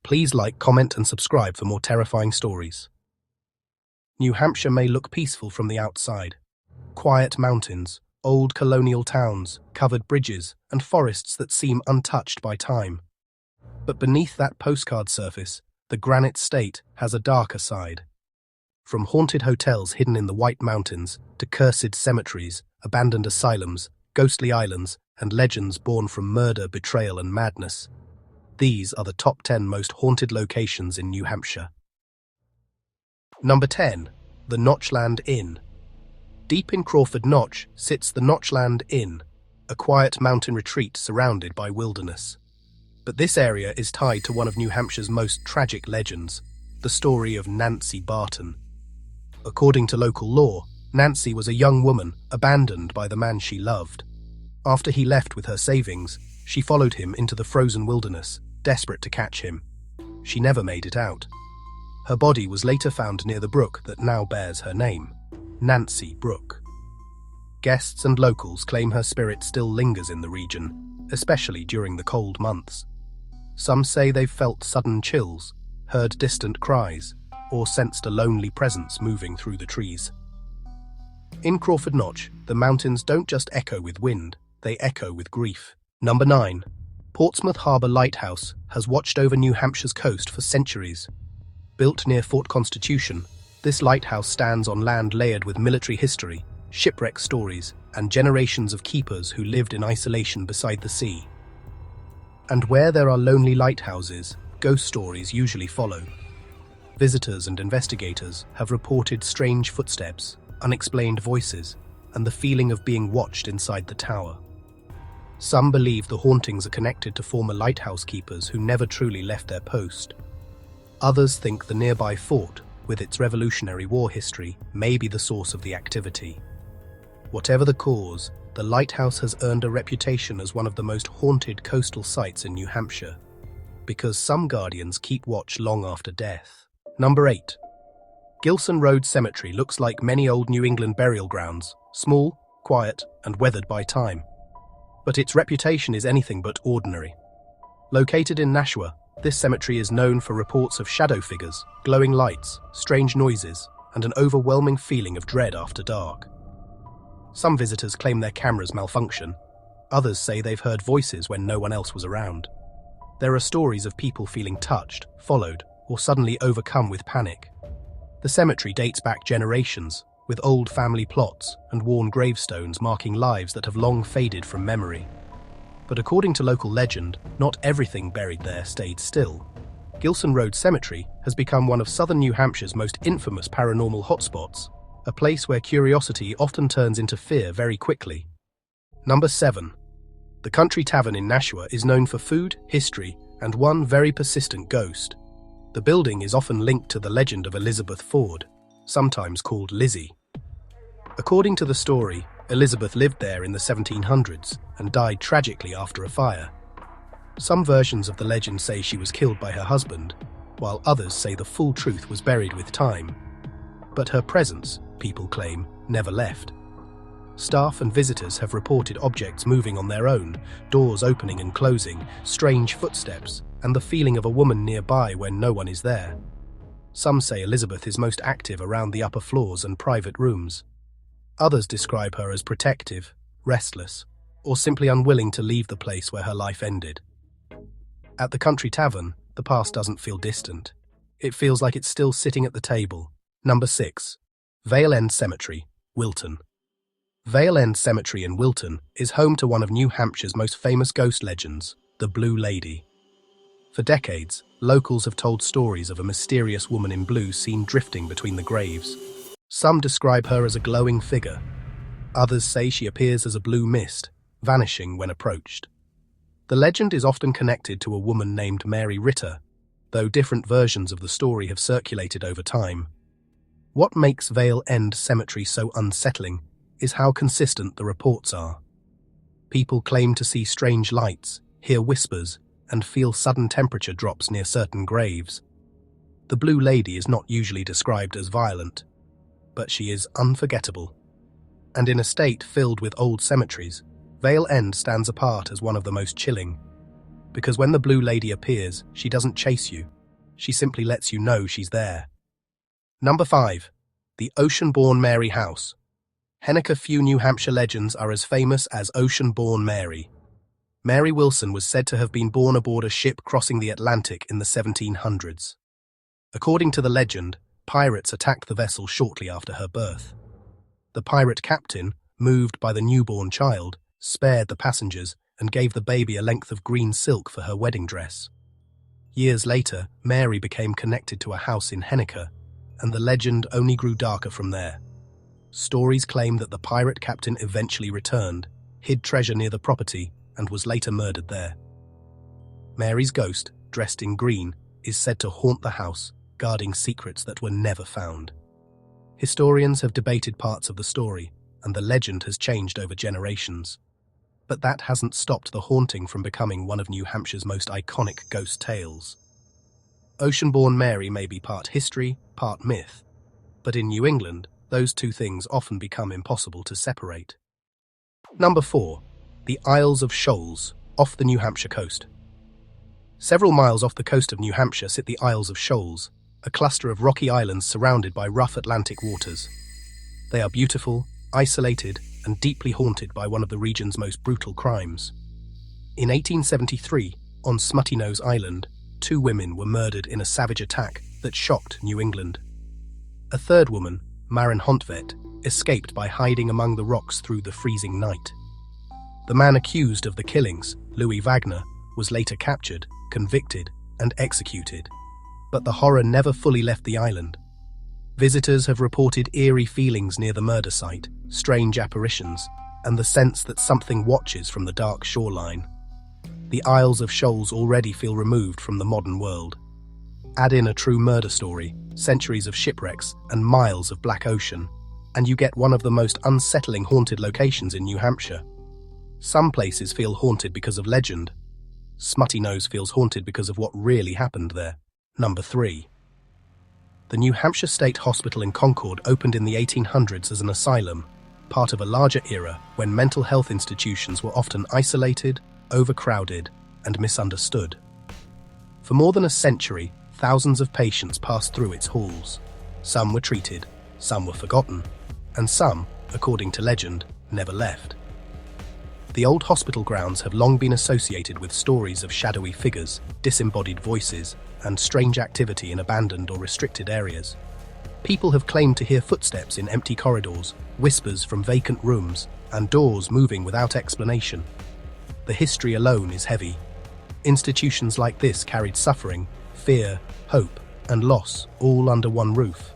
Please like, comment and subscribe for more terrifying stories. New Hampshire may look peaceful from the outside. Quiet mountains, old colonial towns, covered bridges, and forests that seem untouched by time. But beneath that postcard surface, the granite state has a darker side. From haunted hotels hidden in the White Mountains to cursed cemeteries, abandoned asylums, ghostly islands, and legends born from murder, betrayal, and madness. These are the top 10 most haunted locations in New Hampshire. Number 10. The Notchland Inn. Deep in Crawford Notch sits the Notchland Inn, a quiet mountain retreat surrounded by wilderness. But this area is tied to one of New Hampshire's most tragic legends, the story of Nancy Barton. According to local law, Nancy was a young woman abandoned by the man she loved. After he left with her savings, she followed him into the frozen wilderness, desperate to catch him. She never made it out. Her body was later found near the brook that now bears her name, Nancy Brook. Guests and locals claim her spirit still lingers in the region, especially during the cold months. Some say they've felt sudden chills, heard distant cries, or sensed a lonely presence moving through the trees. In Crawford Notch, the mountains don't just echo with wind, they echo with grief. Number 9. Portsmouth Harbour Lighthouse has watched over New Hampshire's coast for centuries. Built near Fort Constitution, this lighthouse stands on land layered with military history, shipwreck stories, and generations of keepers who lived in isolation beside the sea. And where there are lonely lighthouses, ghost stories usually follow. Visitors and investigators have reported strange footsteps, unexplained voices, and the feeling of being watched inside the tower. Some believe the hauntings are connected to former lighthouse keepers who never truly left their post. Others think the nearby fort, with its Revolutionary War history, may be the source of the activity. Whatever the cause, the lighthouse has earned a reputation as one of the most haunted coastal sites in New Hampshire, because some guardians keep watch long after death. Number 8. Gilson Road Cemetery looks like many old New England burial grounds, small, quiet, and weathered by time. But its reputation is anything but ordinary. Located in Nashua, this cemetery is known for reports of shadow figures, glowing lights, strange noises, and an overwhelming feeling of dread after dark. Some visitors claim their cameras malfunction. Others say they've heard voices when no one else was around. There are stories of people feeling touched, followed, or suddenly overcome with panic. The cemetery dates back generations, with old family plots and worn gravestones marking lives that have long faded from memory. But according to local legend, not everything buried there stayed still. Gilson Road Cemetery has become one of southern New Hampshire's most infamous paranormal hotspots, a place where curiosity often turns into fear very quickly. Number 7. The Country Tavern in Nashua is known for food, history, and one very persistent ghost. The building is often linked to the legend of Elizabeth Ford, sometimes called Lizzie. According to the story, Elizabeth lived there in the 1700s and died tragically after a fire. Some versions of the legend say she was killed by her husband, while others say the full truth was buried with time. But her presence, people claim, never left. Staff and visitors have reported objects moving on their own, doors opening and closing, strange footsteps, and the feeling of a woman nearby when no one is there. Some say Elizabeth is most active around the upper floors and private rooms. Others describe her as protective, restless, or simply unwilling to leave the place where her life ended. At the Country Tavern, the past doesn't feel distant. It feels like it's still sitting at the table. Number 6. Vale End Cemetery, Wilton. Vale End Cemetery in Wilton is home to one of New Hampshire's most famous ghost legends, the Blue Lady. For decades, locals have told stories of a mysterious woman in blue seen drifting between the graves. Some describe her as a glowing figure. Others say she appears as a blue mist, vanishing when approached. The legend is often connected to a woman named Mary Ritter, though different versions of the story have circulated over time. What makes Vale End Cemetery so unsettling is how consistent the reports are. People claim to see strange lights, hear whispers, and feel sudden temperature drops near certain graves. The Blue Lady is not usually described as violent, but she is unforgettable. And in a state filled with old cemeteries, Vale End stands apart as one of the most chilling. Because when the blue lady appears, she doesn't chase you. She simply lets you know she's there. Number 5. The Ocean-born Mary House. Henniker. Few New Hampshire legends are as famous as Ocean-born Mary. Mary Wilson was said to have been born aboard a ship crossing the Atlantic in the 1700s. According to the legend, pirates attacked the vessel shortly after her birth. The pirate captain, moved by the newborn child, spared the passengers and gave the baby a length of green silk for her wedding dress. Years later, Mary became connected to a house in Henniker, and the legend only grew darker from there. Stories claim that the pirate captain eventually returned, hid treasure near the property, and was later murdered there. Mary's ghost, dressed in green, is said to haunt the house, guarding secrets that were never found. Historians have debated parts of the story, and the legend has changed over generations. But that hasn't stopped the haunting from becoming one of New Hampshire's most iconic ghost tales. Ocean-born Mary may be part history, part myth, but in New England, those two things often become impossible to separate. Number 4. The Isles of Shoals, off the New Hampshire coast. Several miles off the coast of New Hampshire sit the Isles of Shoals, a cluster of rocky islands surrounded by rough Atlantic waters. They are beautiful, isolated, and deeply haunted by one of the region's most brutal crimes. In 1873, on Smutty Nose Island, 2 women were murdered in a savage attack that shocked New England. A third woman, Maren Hontvet, escaped by hiding among the rocks through the freezing night. The man accused of the killings, Louis Wagner, was later captured, convicted, and executed. But the horror never fully left the island. Visitors have reported eerie feelings near the murder site, strange apparitions, and the sense that something watches from the dark shoreline. The Isles of Shoals already feel removed from the modern world. Add in a true murder story, centuries of shipwrecks, and miles of black ocean, and you get one of the most unsettling haunted locations in New Hampshire. Some places feel haunted because of legend. Smutty Nose feels haunted because of what really happened there. Number 3. The New Hampshire State Hospital in Concord opened in the 1800s as an asylum, part of a larger era when mental health institutions were often isolated, overcrowded, and misunderstood. For more than a century, thousands of patients passed through its halls. Some were treated, some were forgotten, and some, according to legend, never left. The old hospital grounds have long been associated with stories of shadowy figures, disembodied voices, and strange activity in abandoned or restricted areas. People have claimed to hear footsteps in empty corridors, whispers from vacant rooms, and doors moving without explanation. The history alone is heavy. Institutions like this carried suffering, fear, hope, and loss all under one roof.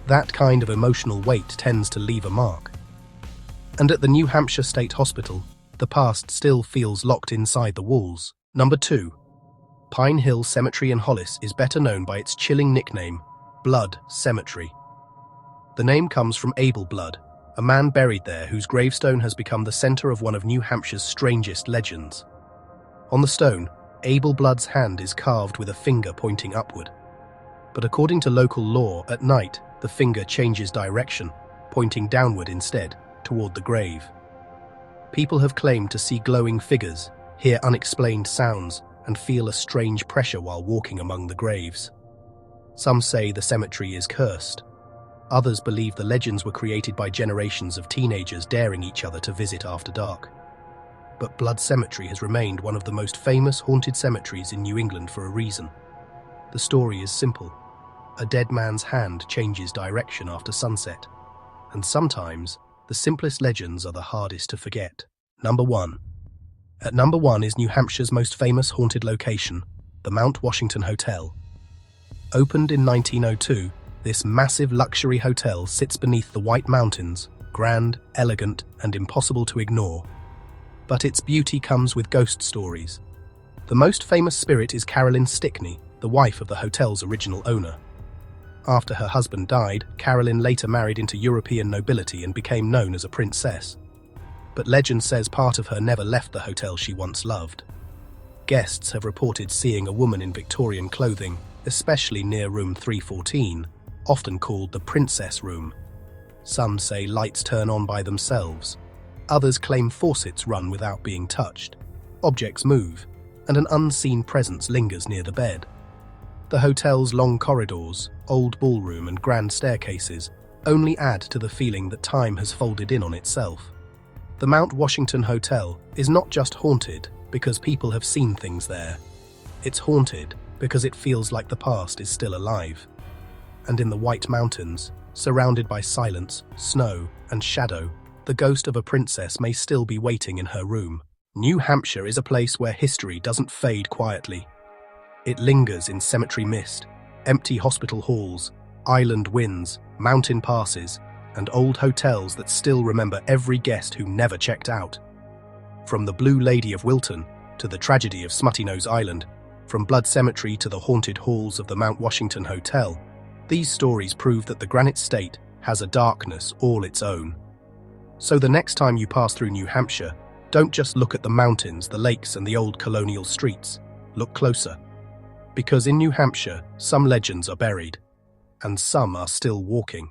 That kind of emotional weight tends to leave a mark. And at the New Hampshire State Hospital, the past still feels locked inside the walls. Number 2. Pine Hill Cemetery in Hollis is better known by its chilling nickname, Blood Cemetery. The name comes from Abel Blood, a man buried there whose gravestone has become the center of one of New Hampshire's strangest legends. On the stone, Abel Blood's hand is carved with a finger pointing upward. But according to local law, at night, the finger changes direction, pointing downward instead, toward the grave. People have claimed to see glowing figures, hear unexplained sounds, and feel a strange pressure while walking among the graves. Some say the cemetery is cursed. Others believe the legends were created by generations of teenagers daring each other to visit after dark. But Blood Cemetery has remained one of the most famous haunted cemeteries in New England for a reason. The story is simple. A dead man's hand changes direction after sunset, and sometimes the simplest legends are the hardest to forget. Number 1. At number 1 is New Hampshire's most famous haunted location, the Mount Washington Hotel. Opened in 1902, this massive luxury hotel sits beneath the White Mountains, grand, elegant, and impossible to ignore. But its beauty comes with ghost stories. The most famous spirit is Carolyn Stickney, the wife of the hotel's original owner. After her husband died, Carolyn later married into European nobility and became known as a princess. But legend says part of her never left the hotel she once loved. Guests have reported seeing a woman in Victorian clothing, especially near room 314, often called the Princess Room. Some say lights turn on by themselves. Others claim faucets run without being touched. Objects move, and an unseen presence lingers near the bed. The hotel's long corridors, old ballroom and grand staircases only add to the feeling that time has folded in on itself. The Mount Washington Hotel is not just haunted because people have seen things there. It's haunted because it feels like the past is still alive. And in the White Mountains, surrounded by silence, snow, and shadow, the ghost of a princess may still be waiting in her room. New Hampshire is a place where history doesn't fade quietly. It lingers in cemetery mist, empty hospital halls, island winds, mountain passes, and old hotels that still remember every guest who never checked out. From the Blue Lady of Wilton to the tragedy of Smutty Nose Island, from Blood Cemetery to the haunted halls of the Mount Washington Hotel, these stories prove that the Granite State has a darkness all its own. So the next time you pass through New Hampshire, don't just look at the mountains, the lakes, and the old colonial streets. Look closer. Because in New Hampshire, some legends are buried, and some are still walking.